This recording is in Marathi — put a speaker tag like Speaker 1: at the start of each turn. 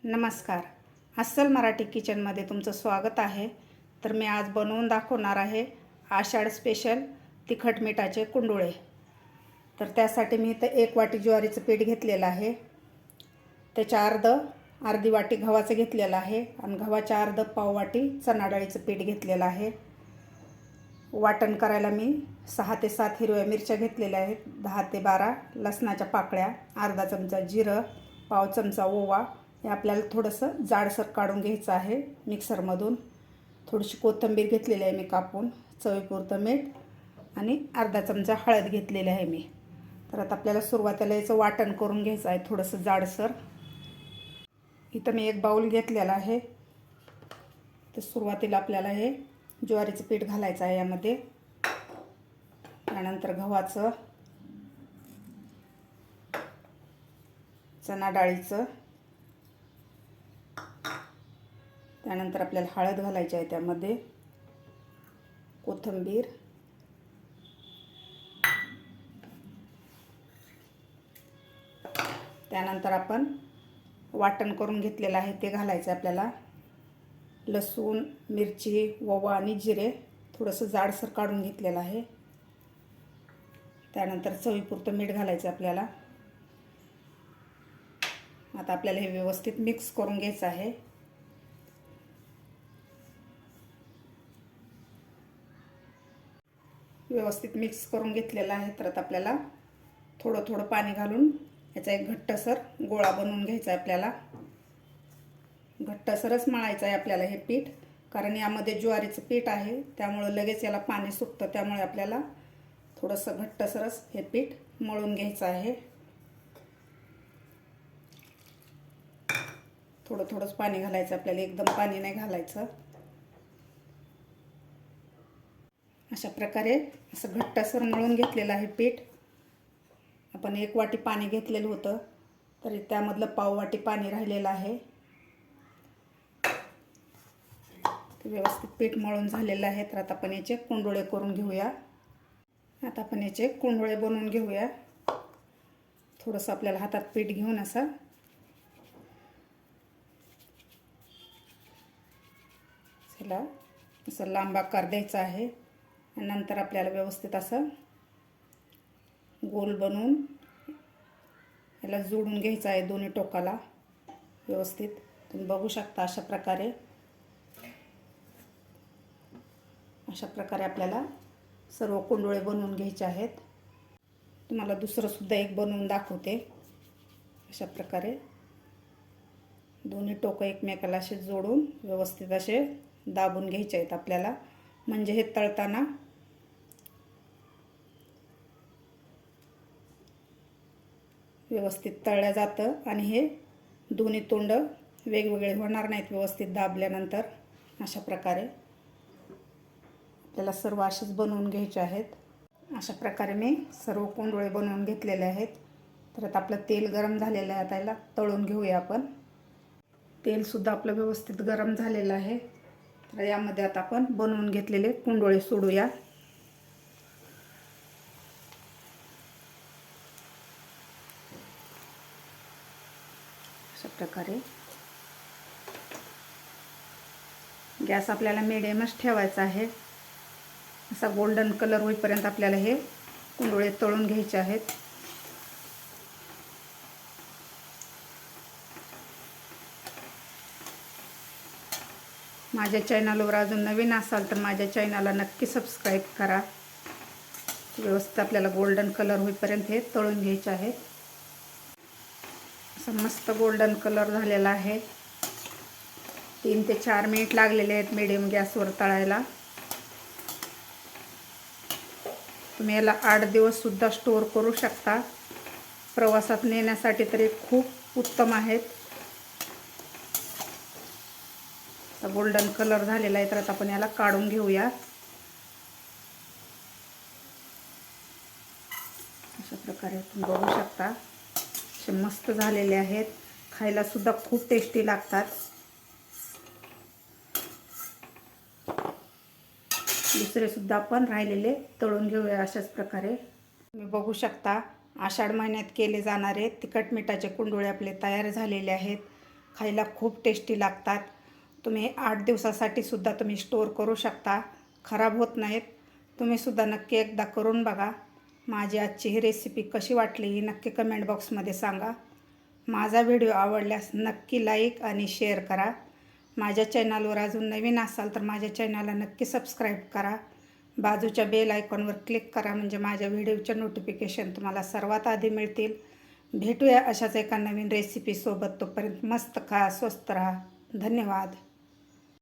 Speaker 1: नमस्कार. अस्सल मराठी किचनमध्ये तुमचं स्वागत आहे. तर मी आज बनवून दाखवणार आहे आषाढ स्पेशल तिखट मिठाचे कुंडुळे. तर त्यासाठी मी इथं 1 वाटी ज्वारीचं पीठ घेतलेलं आहे. त्याच्या अर्धी वाटी गव्हाचं घेतलेलं आहे आणि गव्हाच्या अर्ध पाव वाटी चणा डाळीचं पीठ घेतलेलं आहे. वाटण करायला मी 6 ते 7 हिरव्या मिरच्या घेतलेल्या आहेत, 10 ते 12 लसणाच्या पाकळ्या, अर्धा चमचा जिरं, पाव चमचा ओवा. हे आपल्याला थोडंसं जाडसर काढून घ्यायचं आहे मिक्सरमधून. थोडीशी कोथिंबीर घेतलेली आहे मी कापून, चवीपुरतं मीठ आणि अर्धा चमचा हळद घेतलेली आहे मी. तर आता आपल्याला सुरुवातीला याचं वाटण करून घ्यायचं आहे थोडंसं जाडसर. इथं मी एक बाउल घेतलेला आहे. तर सुरुवातीला आपल्याला हे ज्वारीचं पीठ घालायचं आहे यामध्ये. त्यानंतर गव्हाचं, चणा डाळीचं, त्यानंतर आपल्याला हळद घालायची आहे त्यामध्ये, कोथिंबीर, त्यानंतर आपण वाटण करून घेतलेलं आहे ते घालायचं आहे आपल्याला. लसूण, मिरची, ओवा आणि जिरे थोडंसं जाडसर काढून घेतलेलं आहे. त्यानंतर चवीपुरतं मीठ घालायचं आपल्याला. आता आपल्याला हे व्यवस्थित मिक्स करून घ्यायचं आहे. व्यवस्थित मिक्स करून घेतलेलं आहे. तर आता आपल्याला थोडं थोडं पाणी घालून याचा एक घट्टसर गोळा बनवून घ्यायचा आहे आपल्याला. घट्टसरच मळायचं आहे आपल्याला हे पीठ, कारण यामध्ये ज्वारीचं पीठ आहे त्यामुळे लगेच याला पाणी सुटतं. त्यामुळे आपल्याला थोडंसं घट्टसरच हे पीठ मळून घ्यायचं आहे. थोडं थोडंच पाणी घालायचं आपल्याला, एकदम पाणी नाही घालायचं. अशा प्रकारे असं घट्टसर मळून घेतलेलं आहे पीठ. आपण 1 वाटी पाणी घेतलेलं होतं, तरी त्यामधलं पाव वाटी पाणी राहिलेलं आहे. व्यवस्थित पीठ मळून झालेलं आहे. तर आता आपण याचे कुंडुळे करून घेऊया. आता आपण याचे कुंडुळे बनवून घेऊया. थोडंसं आपल्याला हातात पीठ घेऊन असं लांब आकार द्यायचा आहे. नंतर आपल्याला व्यवस्थित असं गोल बनवून याला जोडून घ्यायचं आहे दोन्ही टोकाला व्यवस्थित. तुम्ही बघू शकता अशा प्रकारे आपल्याला सर्व कुंडुळे बनवून घ्यायचे आहेत. तुम्हाला दुसरं सुद्धा एक बनवून दाखवते. अशा प्रकारे दोन्ही टोकं एकमेकाला असे जोडून व्यवस्थित असे दाबून घ्यायचे आहेत आपल्याला, म्हणजे हे तळताना व्यवस्थित तळलं जातं आणि हे दोन्ही तोंड वेगवेगळे होणार नाहीत व्यवस्थित दाबल्यानंतर. अशा प्रकारे आपल्याला सर्व असेच बनवून घ्यायचे आहेत. अशा प्रकारे मी सर्व कुंडुळे बनवून घेतलेले आहेत. तर आता आपलं तेल गरम झालेलं आहे. आता याला तळून घेऊया आपण. तेलसुद्धा आपलं व्यवस्थित गरम झालेलं आहे. तर यामध्ये आता आपण बनवून घेतलेले कुंडुळे सोडूया. अशा प्रकारे गॅस आपल्याला मिडियमच ठेवायचा आहे. असा गोल्डन कलर होईपर्यंत आपल्याला हे कुंडुळे तळून घ्यायचे आहेत. माझ्या चॅनलवर अजून नवीन असाल तर माझ्या चॅनलला नक्की सबस्क्राईब करा. व्यवस्थित आपल्याला गोल्डन कलर होईपर्यंत हे तळून घ्यायचे आहे. असं मस्त गोल्डन कलर झालेला आहे. 3 ते 4 मिनिट लागलेले आहेत मीडियम गॅसवर तळायला. तुम्ही याला 8 दिवससुद्धा स्टोअर करू शकता. प्रवासात नेण्यासाठी तरी खूप उत्तम आहेत. गोल्डन कलर झालेला आहे. तर आता आपण याला काढून घेऊया. अशा प्रकारे तुम्ही बघू शकता असे मस्त झालेले आहेत. खायला सुद्धा खूप टेस्टी लागतात. दुसरे सुद्धा आपण राहिलेले तळून घेऊया अशाच प्रकारे. तुम्ही बघू शकता आषाढ महिन्यात केले जाणारे तिखट मिठाचे कुंडुळे आपले तयार झालेले आहेत. खायला खूप टेस्टी लागतात. तुम्ही 8 दिवसासाठी सुद्धा तुम्ही स्टोअर करू शकता, खराब होत नाहीत. तुम्ही सुद्धा नक्की एकदा करून बघा. माझी आजची ही रेसिपी कशी वाटली ही नक्की कमेंट बॉक्समध्ये सांगा. माझा व्हिडिओ आवडल्यास नक्की लाईक आणि शेअर करा. माझ्या चॅनलवर अजून नवीन असाल तर माझ्या चॅनलला नक्की सबस्क्राईब करा. बाजूच्या बेल आयकॉनवर क्लिक करा म्हणजे माझ्या व्हिडिओचे नोटिफिकेशन तुम्हाला सर्वात आधी मिळतील. भेटूया अशाच एका नवीन रेसिपीसोबत. तोपर्यंत मस्त खा, स्वस्त राहा. धन्यवाद.